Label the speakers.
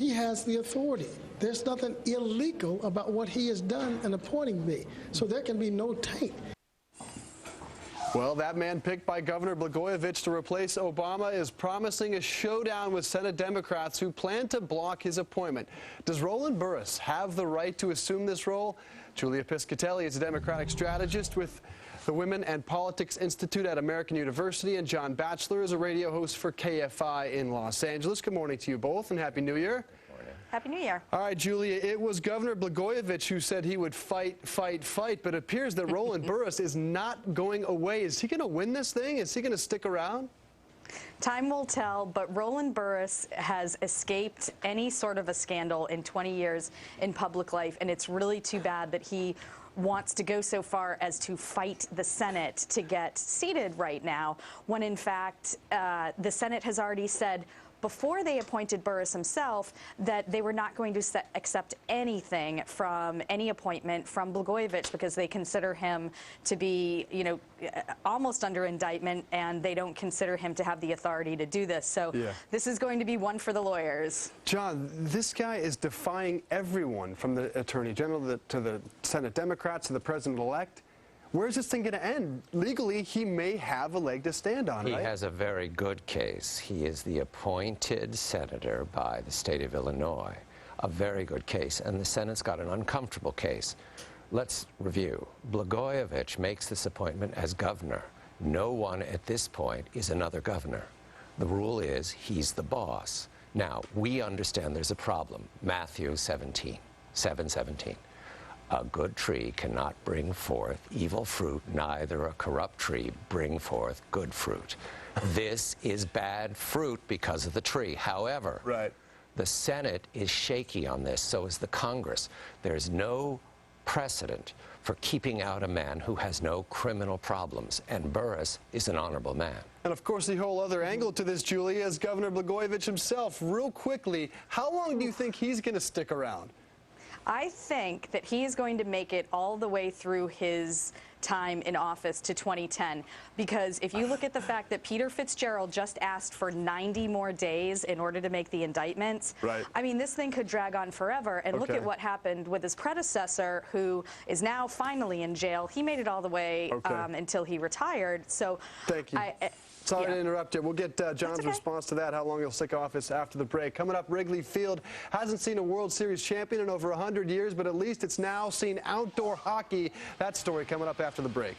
Speaker 1: He has the authority. There's nothing illegal about what he has done in appointing me, so there can be no taint.
Speaker 2: Well, that man picked by Governor Blagojevich to replace Obama is promising a showdown with Senate Democrats who plan to block his appointment. Does Roland Burris have the right to assume this role? Julia Piscatelli is a Democratic strategist with the Women and Politics Institute at American University, and John Batchelor is a radio host for KFI in Los Angeles. Good morning to you both, and Happy New Year.
Speaker 3: Happy New Year.
Speaker 2: All right, Julia, it was Governor Blagojevich who said he would fight, but it appears that Roland Burris is not going away. Is he going to win this thing? Is he going to stick around?
Speaker 3: Time will tell, but Roland Burris has escaped any sort of a scandal in 20 years in public life, and it's really too bad that he wants to go so far as to fight the Senate to get seated right now, when in fact the Senate has already said before they appointed Burris himself that they were not going to accept anything from any appointment from Blagojevich because they consider him to be, you know, almost under indictment, and they don't consider him to have the authority to do this. So this is going to be one for the lawyers.
Speaker 2: John, this guy is defying everyone from the Attorney General to the Senate Democrats to the President-elect. Where's this thing going to end? Legally, he may have a leg to stand on, right?
Speaker 4: He has a very good case. He is the appointed senator by the state of Illinois. A very good case. And the Senate's got an uncomfortable case. Let's review. Blagojevich makes this appointment as governor. No one at this point is another governor. The rule is he's the boss. Now, we understand there's a problem. Matthew 7:17. A good tree cannot bring forth evil fruit, neither a corrupt tree bring forth good fruit. This is bad fruit because of the tree. However, the Senate is shaky on this, so is the Congress. There's no precedent for keeping out a man who has no criminal problems, and Burris is an honorable man.
Speaker 2: And of course, the whole other angle to this, Julia, is Governor Blagojevich himself. Real quickly, how long do you think he's going to stick around?
Speaker 3: I think that he is going to make it all the way through his time in office to 2010, because if you look at the fact that Peter Fitzgerald just asked for 90 more days in order to make the indictments, I mean, this thing could drag on forever. And look at what happened with his predecessor, who is now finally in jail. He made it all the way until he retired. So
Speaker 2: thank you. Sorry to interrupt you. We'll get John's response to that, how long he'll stick office after the break. Coming up, Wrigley Field hasn't seen a World Series champion in over 100 years, but at least it's now seen outdoor hockey. That story coming up after the break.